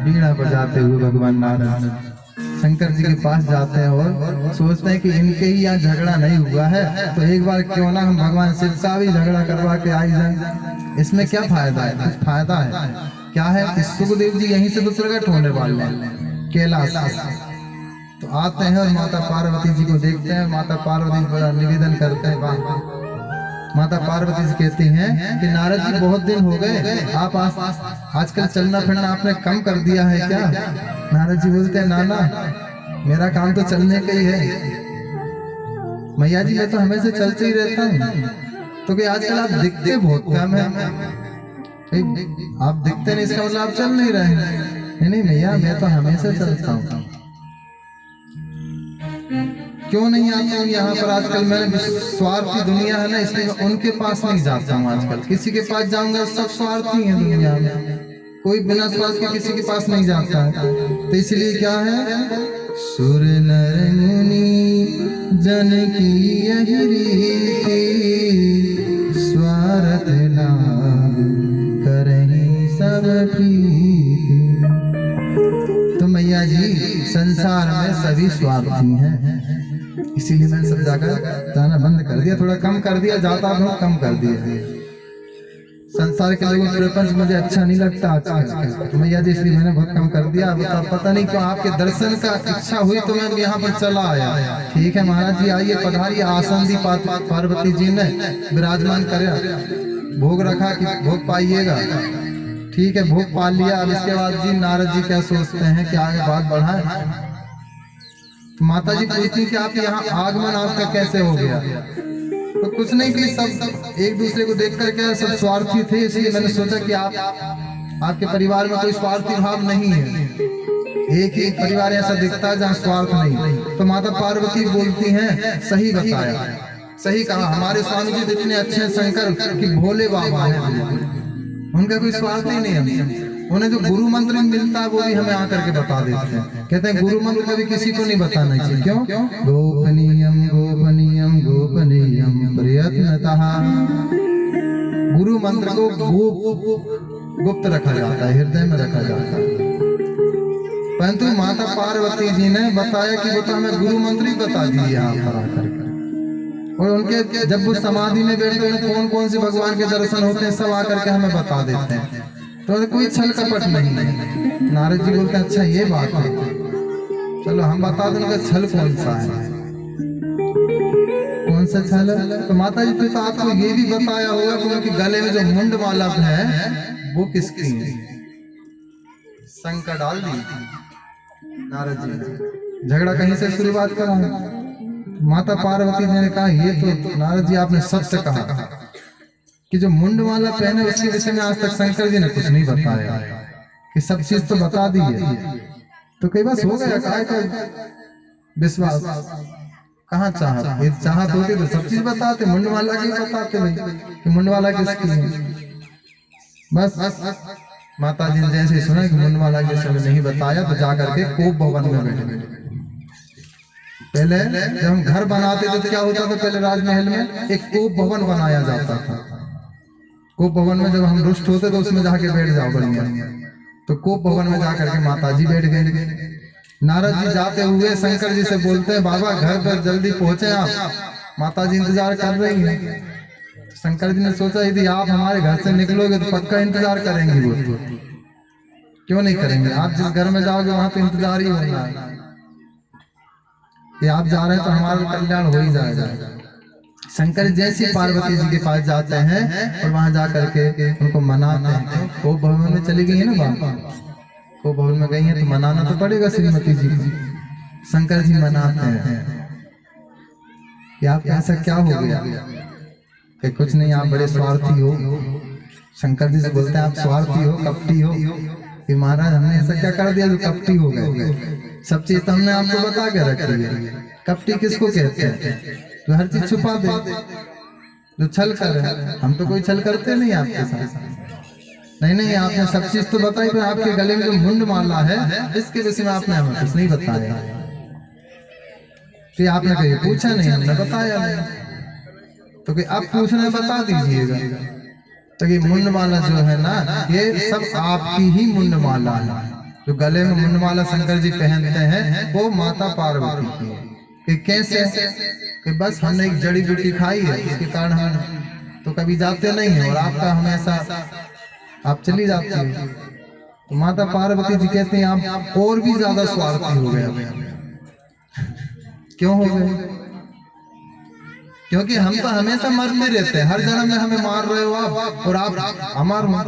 वीणा बजाते हुए भगवान नारद शंकर जी के पास जाते हैं और सोचते हैं कि इनके ही यहाँ झगड़ा नहीं हुआ है, तो एक बार क्यों ना हम भगवान शिव का भी झगड़ा करवा के आई जाए। इसमें क्या फायदा है? कुछ फायदा है क्या है कि सुखदेव जी यहीं से तो प्रकट होने वाले हैं कैलाश से। तो आते हैं और माता पार्वती जी को देखते हैं। माता पार्वती जी बड़ा निवेदन करते हैं। वाह, माता पार्वती जी कहती हैं कि नारद जी बहुत दिन हो गए, आप आजकल चलना फिरना आपने कम कर दिया है क्या? नारद जी बोलते हैं नाना, मेरा काम तो चलने का ही है। मैया जी मैं तो हमेशा चलते ही रहता हूँ, तो कि आजकल आप दिखते बहुत कम है। आप दिखते नहीं, इसका मतलब आप चल नहीं रहे हैं। नहीं मैया, मैं तो हमेशा चलता हूँ। क्यों नहीं आता हूँ यहाँ पर आजकल? मैंने स्वार्थी दुनिया है ना, इसलिए मैं उनके पास नहीं जाता हूँ आजकल। किसी के पास जाऊंगा सब स्वार्थी है दुनिया में, कोई बिना स्वार्थ के किसी के पास नहीं जाता है। तो इसलिए क्या है, सुर नर मुनि जन की यही रीति, स्वार्थ लाभ करहि सब प्रीति। तो मैया जी संसार में सभी स्वार्थी हैं, इसीलिए मैंने सब जाकर जाना बंद कर दिया, थोड़ा कम कर दिया, जाता बहुत कम कर दिया। संसार के लोगों के प्रपंच मुझे अच्छा नहीं लगता आजकल, तो मैया जी इसलिए मैंने बहुत कम कर दिया। अब पता नहीं क्यों आपके दर्शन का इच्छा हुई तो मैं यहाँ पर चला आया। ठीक है महाराज जी, आइए पधारिए। आसन दी पार्वती जी ने विराजमान कर भोग रखा कि भोग पाइएगा। ठीक है, भोग पा लिया। अब इसके बाद जी नारद जी क्या सोचते हैं कि आगे बात बढ़ाएं। तो माता जी पूछती कि आप यहाँ आगमन आपका कैसे हो गया? तो कुछ नहीं कि सब एक दूसरे को देख कर क्या सब स्वार्थी थे, इसलिए मैंने सोचा कि आपके परिवार में कोई स्वार्थी भाव नहीं है। एक ही परिवार ऐसा दिखता है जहाँ स्वार्थ नहीं। तो माता पार्वती बोलती हैं सही बताया, सही कहा। हमारे स्वामी जी इतने अच्छे शंकर कि भोले बाबा हैं, उनका कोई स्वार्थ ही नहीं है। उन्हें जो गुरु मंत्र मिलता है वो भी हमें आकर के बता देते हैं। कहते हैं गुरु मंत्र कभी किसी को नहीं बताना चाहिए। क्यों? गोपनीयम गोपनीयम गोपनीयम प्रयत्नतः। गुरु मंत्र को गुप्त रखा जाता है, हृदय में रखा जाता है। परंतु माता पार्वती जी ने बताया कि वो तो हमें गुरु मंत्र ही बता दिए यहाँ पर आकर। और उनके जब वो समाधि में बैठते हैं कौन कौन से भगवान के दर्शन होते हैं सब आकर के हमें बता देते हैं। तो कोई छल कपट नहीं है। नारद जी बोलते हैं अच्छा ये बात है, चलो हम बता दें उनका छल कौन सा है, कौन सा छल है। तो माता जी तो आपको ये भी बताया होगा कि उनके गले में जो मुंड माला है वो किसकी है? शंकर डाल दी नारद जी ने। झगड़ा कहीं से शुरुआत करा। माता पार्वती जी ने कहा ये तो नारद जी आपने सत्य कहा कि जो मुंड माला पहने उसके विषय में आज तक शंकर जी ने कुछ नहीं बताया, कि सब चीज तो बता दी है। तो कई बार हो गया का विश्वास, कहाँ चाहत होती तो सब चीज बताते, मुंड माला की बताते भाई कि मुंड माला किसकी है। बस माता जी ने जैसे सुना कि मुंड माला के विषय में नहीं बताया तो जाकर के कोप भवन में बैठे। पहले जब हम घर बनाते थे तो क्या होता था, पहले राजमहल में एक कोप भवन बनाया जाता था। कोप भवन में जब हम रुष्ट होते तो उसमें जाके बैठ जाओ बढ़िया। तो कोप भवन में जाकर के माता जी बैठ गए। नारद जी जाते हुए शंकर जी से बोलते हैं बाबा घर पर जल्दी पहुंचे आप, माता जी इंतजार कर रही हैं। तो शंकर जी ने सोचा यदि आप हमारे घर से निकलोगे तो पक्का इंतजार करेंगी वो। क्यों नहीं करेंगे? आप जिस घर में जाओगे वहां तो इंतजार ही होना है कि आप जा रहे हैं तो हमारा कल्याण हो ही जाएगा। शंकर जैसे पार्वती जी के पास जाते हैं और वहां जाकर के उनको मनाते हैं। कोप भवन में चली गई है ना बाबा, कोप भवन में गई है तो मनाना तो पड़ेगा श्रीमती जी को। शंकर जी मनाते हैं कि आप ऐसा क्या हो गया? कि कुछ नहीं, आप बड़े स्वार्थी हो। शंकर जी से बोलते हैं आप स्वार्थी हो, कपटी हो। कि महाराज हमने ऐसा क्या कर दिया जो कपटी हो गए? सब चीज तो हमने आपको बता के रखी है। कपटी किसको कहते हैं? जो हर चीज छुपा दे, जो छल कर रहे हैं। हम तो कोई छल करते नहीं आपके साथ। नहीं आपने सब चीज तो बताई, पर आपके गले में जो मुंड माला है इसके विषय में आपने हमें कुछ नहीं बताया। कि आपने कहीं पूछा नहीं, हमने बताया नहीं। तो कि अब पूछने बता दीजिएगा। तो ये मुंड माला जो है ना, ये सब आपकी ही मुंड माला है। जो गले में मुंडमाला शंकर जी पहनते हैं वो माता पार्वती की है। कि कैसे? कि बस हमने एक जड़ी बूटी खाई है, इसके कारण हम तो कभी जाते नहीं है, और आपका हमेशा आप चली जाती है। तो माता पार्वती जी कहते हैं आप और भी ज्यादा स्वार्थी हो गए। क्यों हो गए? क्योंकि हम तो हमेशा मरते रहते हैं, हर जन्म में हमें मार रहे हो आप, और आप अमर हो,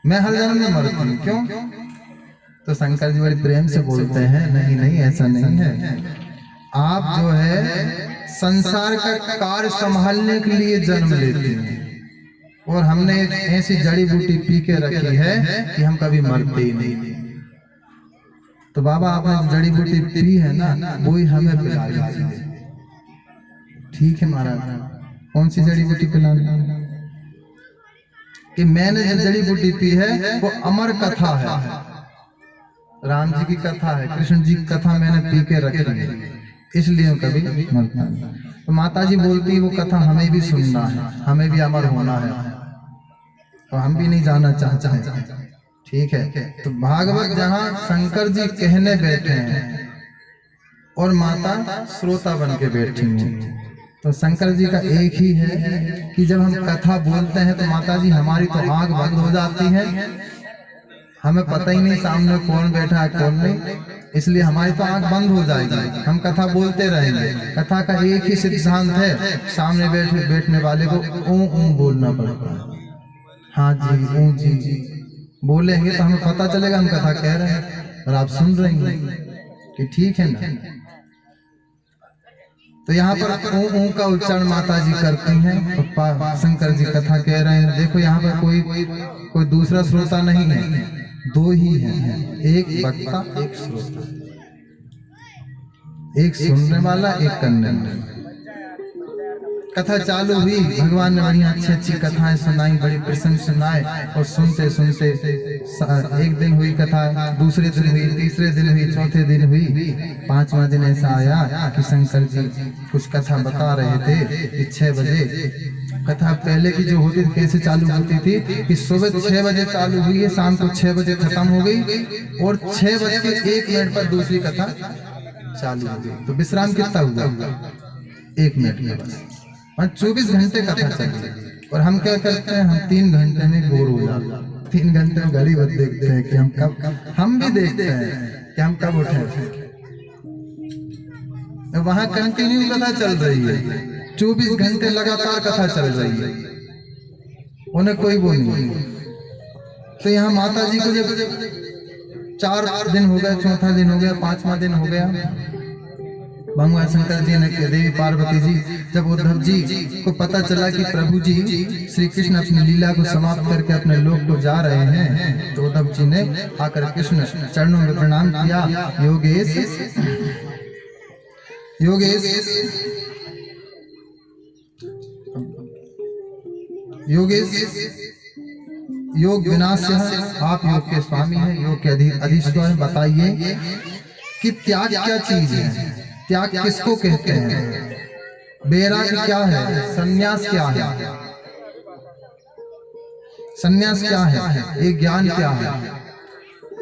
मैं हर जन्म में मरती हूँ, क्यों? तो शंकर जी बड़े प्रेम से बोलते हैं नहीं नहीं, ऐसा नहीं है। आप जो है संसार का कार्य संभालने के लिए जन्म लेती हैं, और हमने एक ऐसी जड़ी बूटी पी के रखी है कि हम कभी मरते ही नहीं। तो बाबा आपने जड़ी बूटी पी है ना, वो ही हमें पिला दीजिए। ठीक है महाराज, कौन सी जड़ी बूटी पिलानी? कि मैंने जो जड़ी बूटी पी है वो अमर कथा है, राम जी की कथा है, कृष्ण जी की कथा मैंने पी के रखी है, इसलिए कभी मरता नहीं। तो माता जी बोलती है वो कथा हमें भी सुनना है, हमें भी अमर होना है, तो हम भी नहीं जाना चाहते हैं। ठीक है, तो भागवत जहाँ शंकर जी कहने बैठे हैं और माता श्रोता बन के बैठी हैं, तो शंकर जी का एक ही है कि जब हम कथा बोलते हैं तो माता जी हमारी तो आंख बंद हो जाती है, हमें पता ही नहीं सामने कौन बैठा है कौन नहीं, इसलिए हमारी तो आंख बंद हो जाएगी, हम कथा बोलते रहेंगे। कथा का एक ही सिद्धांत है, सामने बैठने वाले को ऊ बोलना पड़ता है। हाँ जी, ऊ जी बोलेंगे तो हमें पता चलेगा हम कथा कह रहे हैं और आप सुन रहे हैं कि ठीक है ना। तो यहाँ पर ऊ का उच्चारण माता जी करती हैं, शंकर जी कथा कह रहे हैं। देखो यहाँ पर कोई दूसरा श्रोता नहीं है, दो ही हैं, एक वक्ता एक श्रोता, एक सुनने वाला एक करने वाला। कथा चालू हुई, भगवान ने बढ़िया अच्छी अच्छी कथाएं सुनाई, बड़ी प्रसंग सुनाए, और सुनते सुनते एक दिन हुई कथा, दूसरे दिन हुई, तीसरे दिन हुई, चौथे दिन हुई, पांचवा दिन ऐसा आया कि शंकर जी कुछ कथा बता रहे थे कि 6 बजे कथा पहले की जो होती थी कैसे चालू होती थी कि सुबह 6 बजे चालू हुई है, शाम को 6 बजे खत्म हो गई, और 6:01 पर दूसरी कथा चालू हो गई। तो विश्राम कितना हुआ? 1 मिनट में बस, 24 घंटे कथा चलती है। और हम क्या करते हैं, हम 3 घंटे में बोर हो जाते हैं, 3 घंटे में घड़ी बस देखते हैं कि हम भी देखते हैं कि हम कब उठे। वहां कंटिन्यू कथा चल रही है, 24 घंटे लगातार कथा चल रही है, उन्हें कोई वो नहीं। तो यहाँ माता जी को जब 4 दिन हो गया, चौथा दिन हो गया, 5वां दिन हो गया, भगवान शंकर जी ने, देवी पार्वती जी, जब उद्धव जी को पता चला कि प्रभु जी श्री कृष्ण अपनी लीला को समाप्त करके अपने लोक को जा रहे हैं, तो उद्धव जी ने आकर कृष्ण चरणों में प्रणाम किया। योगेश योगेश योगेश योग विनाश, आप योग के स्वामी हैं, योग के अधिष्ठान हैं, बताइए कि त्याग क्या चीज है, त्याग किसको कहते हैं, वैराग्य क्या है, संन्यास क्या है, संन्यास क्या है, ये ज्ञान क्या है।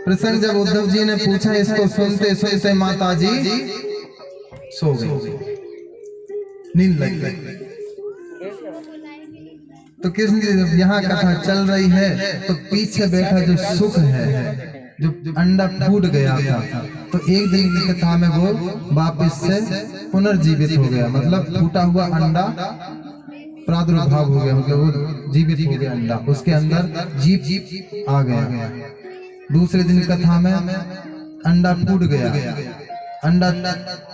प्रसंग जब उद्धव जी ने पूछा, इसको सुनते सुनते माता जी सो गई, नींद लग गई। तो कृष्ण यहाँ कथा चल रही है, तो पीछे बैठा जो सुख है, जो अंडा फूट गया था, तो एक दिन की कथा में वो वापस से पुनर्जीवित हो गया, मतलब फूटा हुआ अंडा प्रादुर्भाव हो गया, मतलब वो जीवित हो गया अंडा, उसके अंदर जीव आ गया। दूसरे दिन कथा में अंडा फूट गया, अंडा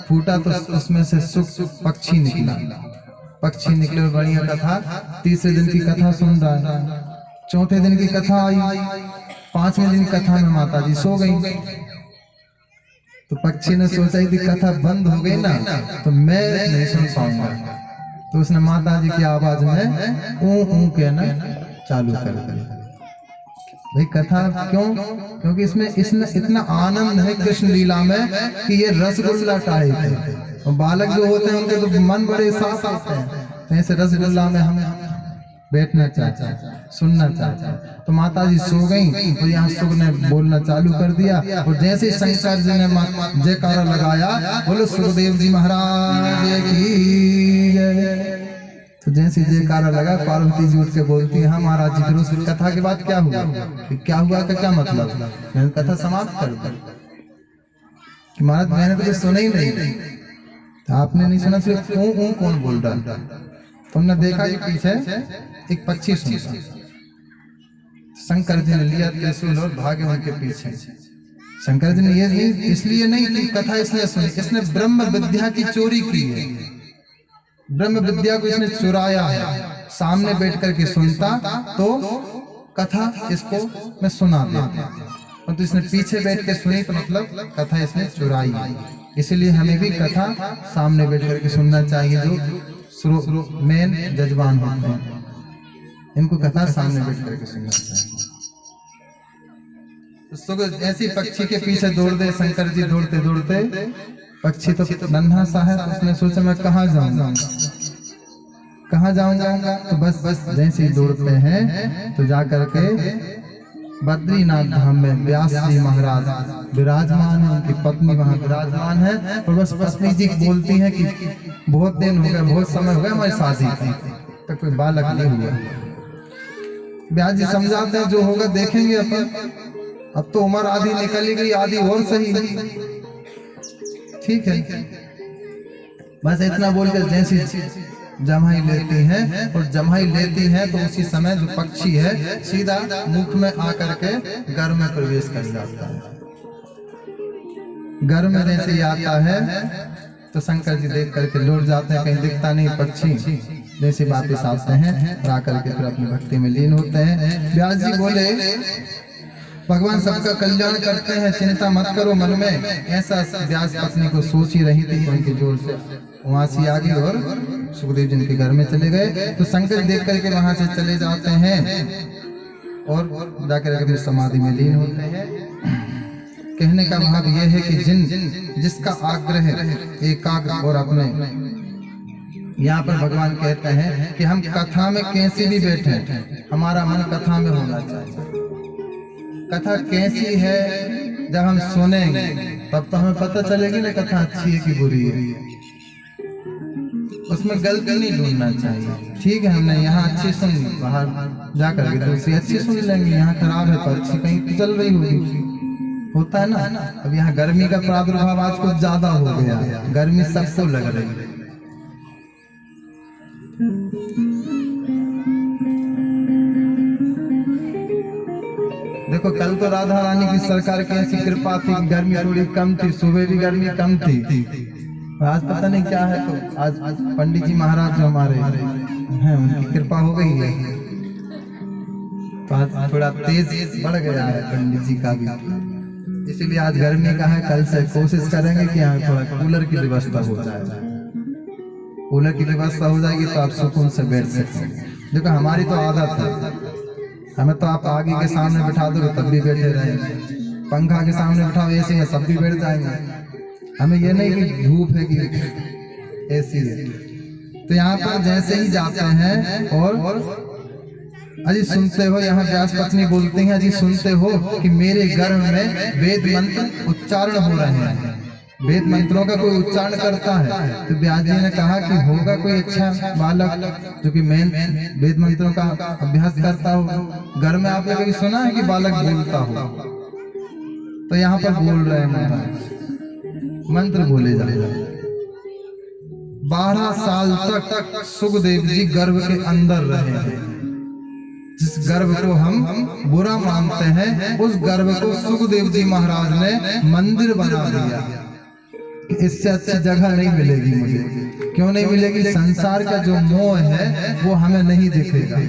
फूटा तो उसमें से सुख पक्षी निकला, पक्षी निकले, बढ़िया कथा। तीसरे दिन की कथा सुन रहा है, चौथे दिन की कथा आई, 5वें दिन कथा में माता जी सो गई। तो पक्षी ने सोचा कि कथा बंद हो गई ना, तो मैं नहीं सुन पाऊंगा, तो उसने माता जी की आवाज में ऊ कहना चालू कर दिया। भाई कथा क्यों? क्योंकि इसमें इतना आनंद है कृष्ण लीला में कि ये रसगुल्ला टाइप है, और बालक जो होते हैं उनके तो मन बड़े साफ होते हैं, तो ऐसे रसगुल्ला में हम बैठना चाहता है, सुनना चाहता है। तो माता जी सो गई और यहाँ सुख ने बोलना चालू कर दिया। और जैसे ही शंकर जी ने जयकारा लगाया, बोलो सुखदेव जी महाराज की जय। तो जैसे जयकारा लगा, पार्वती जी उठ के बोलती है, हाँ महाराज जी, फिर उस कथा के बाद क्या हुआ? क्या हुआ का क्या मतलब? मैंने कथा समाप्त कर दी कि महाराज मैंने तो सुना ही नहीं। आपने नहीं सुना, सिर्फ कौन बोल रहा? तुमने देखा कि पीछे एक पक्षी सुनता। शंकर जी ने लिया त्रिशूल और भागे उनके पीछे। शंकर जी ने ये नहीं, इसलिए नहीं कि कथा इसने सुनी, इसने ब्रह्म विद्या की चोरी की है। ब्रह्म विद्या को इसने चुराया है। सामने बैठ करके सुनता तो कथा इसको मैं सुना देता, तो इसने पीछे बैठ के सुनी तो मतलब कथा इसने चुराई। इसलिए हमें भी कथा सामने बैठ करके सुनना चाहिए। जो मेन जजमान होते हैं, इनको कथा सामने बैठ करके सुनना चाहिए। तो ऐसी पक्षी के पीछे दौड़ दे शंकर जी, दौड़ते दौड़ते। पक्षी तो नन्हा सा है, तो उसने सोचा मैं कहाँ जाऊंगा, कहाँ जाऊंगा। तो बस जैसे ही दौड़ते हैं तो जाकर के बद्रीनाथ धाम में व्यास जी महाराज विराजमान है, उनकी पत्नी वहां विराजमान है। और बस पत्नी जी बोलती है कि बहुत दिन हो गए, बहुत समय हो गया हमारी शादी की, तक कोई बालक नहीं हुआ। व्यास जी समझाते हैं जो होगा देखेंगे अपन, अब तो उम्र आधी निकली गई, आधी और सही, ठीक है। बस इतना बोलकर जैसी जमाई लेती हैं, और जमाई लेती हैं तो उसी समय जो पक्षी है सीधा मुख में आकर के घर में प्रवेश कर जाता है। घर में जैसे ही आता है तो शंकर जी देख करके लौट जाते हैं, कहीं दिखता नहीं पक्षी। जैसे वापिस आते हैं और आकर के फिर अपनी भक्ति में लीन होते हैं। व्यास जी बोले भगवान सबका कल्याण करते हैं, चिंता मत करो मन में। ऐसा व्यास पत्नी को सोच ही रही थी, उनकी जोर से वहां से आ गई और सुखदेव जी के घर में चले गए। तो शंकर देख करके वहां से चले जाते हैं और जाकर अपनी समाधि में लीन होते हैं। कहने का भाव यह है कि जिसका आग्रह एकाग्र और अपने, यहाँ पर भगवान कहते हैं कि हम कथा में कैसे भी बैठे, हमारा मन कथा में होना चाहिए। कथा कैसी है जब हम सुनेंगे तब तो हमें पता चलेगी ना कथा अच्छी है कि बुरी है। उसमें गलती नहीं ढूंढना चाहिए। ठीक है, हमने यहाँ अच्छी सुन, बाहर जाकर के दूसरी अच्छी सुन लेंगे। यहाँ खराब है तो अच्छी कहीं चल रही होगी, होता है ना। अब यहाँ गर्मी का प्रादुर्भाव आज कुछ ज्यादा हो गया, गर्मी सबको लग रही है। देखो कल तो राधा रानी की सरकार की ऐसी कृपा थी, गर्मी थोड़ी कम थी, सुबह भी गर्मी कम थी। आज पता नहीं क्या है, तो आज पंडित जी महाराज जो हमारे हैं उनकी कृपा हो गई है, तो आज थोड़ा तेज बढ़ गया है पंडित जी का भी। इसीलिए आज गर्मी का है। कल से कोशिश करेंगे कि यहाँ थोड़ा कूलर की व्यवस्था हो जाए। कूलर की व्यवस्था हो जाएगी तो आप सुकून से बैठ सकते हैं। देखो हमारी तो आदत है, हमें तो आप आगे के सामने बिठा दो तब भी बैठे रहेंगे, पंखा के सामने बिठाओ एसी में सब भी बैठ जाएंगे। हमें ये नहीं कि धूप है कि एसी है। तो यहाँ पर जैसे ही जाते हैं और अजी सुनते हो, यहाँ व्यास पत्नी बोलती हैं अजी सुनते हो कि मेरे गर्भ में वेद मंत्र उच्चारण हो रहे हैं। वेद मंत्रों का कोई उच्चारण करता है। तो व्यास जी ने कहा कि होगा कोई अच्छा बालक जो कि मेन वेद मंत्रों का अभ्यास करता हो। घर में आपने कभी सुना है कि बालक बोलता हो? तो यहाँ पर बोल रहे हैं, मंत्र बोले जा रहे हैं। 12 साल तक सुखदेव जी गर्भ के अंदर रहे हैं। जिस गर्भ को हम बुरा मानते हैं, उस गर्भ को सुखदेव जी महाराज ने मंदिर बना दिया। इससे अच्छी जगह नहीं मिलेगी मुझे। क्यों नहीं मिलेगी? संसार का जो मोह है वो हमें नहीं दिखेगा।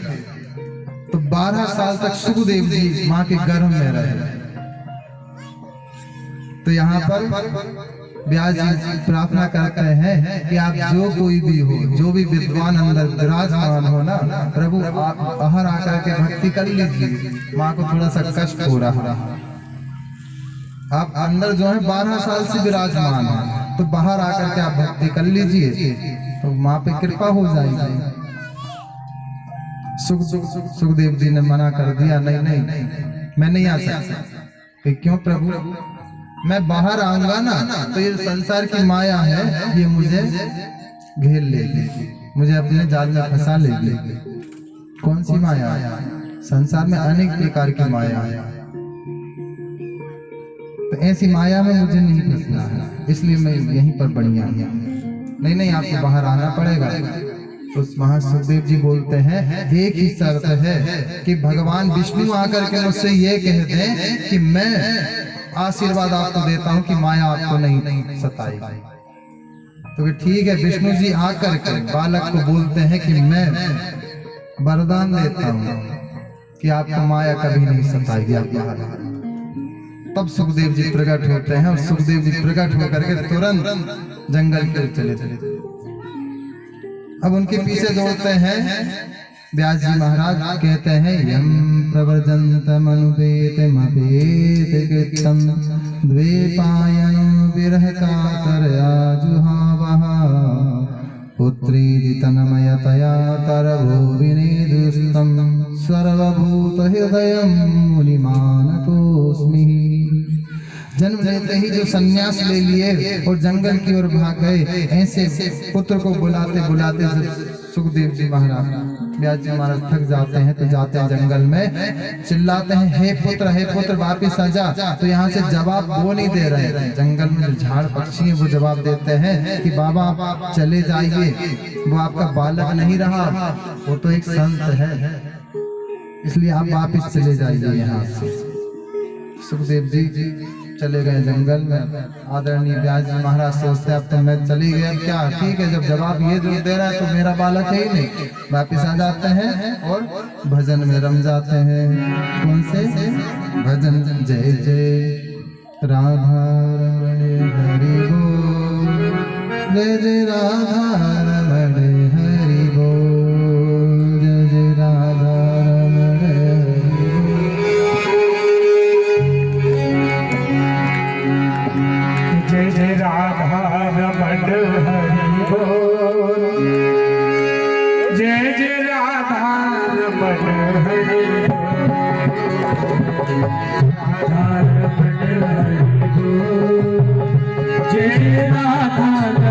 तो 12 साल तक सुखदेव जी माँ के गर्भ में रहे। तो यहाँ पर व्यास जी प्रार्थना करते हैं कि आप जो कोई भी हो, जो भी विद्वान अंदर विराजमान हो ना, प्रभु बाहर आकर के भक्ति कर लीजिए। माँ को थोड़ा सा कष्ट हो रहा है। आप अंदर जो है 12 साल से विराजमान है, तो बाहर आकर के आप भक्ति कर लीजिए तो माँ पे कृपा हो जाएगी। सुखदेव जी ने मना कर दिया, नहीं नहीं मैं नहीं आ सकता। क्यों प्रभु, मैं बाहर आऊंगा ना तो ये संसार की माया है, ये मुझे घेर लेगी, मुझे अपने जाल में फंसा लेगी। कौन सी माया? संसार में अनेक प्रकार की माया है, तो ऐसी माया में मुझे नहीं फंसना है, इसलिए मैं यहीं पर बढ़िया हूं। नहीं नहीं आपको बाहर आना पड़ेगा। तो वहां सुखदेव जी बोलते हैं एक ही शर्त है कि भगवान विष्णु आकर के मुझसे ये कह दें कि मैं आशीर्वाद आपको देता हूं कि माया आपको नहीं सताएगी। तो ठीक है, विष्णु जी आकर के बालक को बोलते हैं कि मैं वरदान देता हूं कि आपको माया कभी नहीं सताएगी, आप बाहर। तब सुखदेव जी प्रकट होते हैं और सुखदेव जी प्रकट होकर के तुरंत जंगल के चले चले। अब उनके पीछे दौड़ते हैं। व्यास जी महाराज कहते हैं यम प्रव्रजन्तम अनुपेतमपेत कृतं द्वैपायन विरह कातरया जुहावः पुत्रीति तन्मयतया तरवो विनेदुस्तं सर्वभूत हृदयं मुनिमानतोऽस्मि। जन्म लेते ही जो सन्यास ले लिए और जंगल की ओर भाग गए, ऐसे पुत्र को बुलाते बुलाते सुखदेव जी महाराज व्यास जी महाराज थक जाते हैं, तो जाते हैं जंगल में, चिल्लाते हैं हे पुत्र वापिस आ जा। तो यहाँ से जवाब वो नहीं दे रहे, जंगल में जो झाड़ पक्षी है वो जवाब देते हैं कि बाबा आप चले जाइए, वो आपका बालक नहीं रहा, वो तो एक संत है, इसलिए आप वापिस चले जाइए यहाँ से। सुखदेव जी चले गए जंगल में। आदरणीय व्यास जी महाराज सोचते अब तो मैं चली गया क्या, ठीक है, जब जवाब ये जो दे रहा है तो मेरा बालक है ही नहीं। वापिस आ जाते हैं और भजन में रम जाते हैं। कौन से भजन? जय जय राधा रमण हरि बोल, जय जय राधा रमण हरि बोल, जय जय राधा रमण हरि बोल, जय जय राधा रमण हरि बोल, जय जय राधा रमण हरि बोल, राधा रमण हरि बोल, जय राधा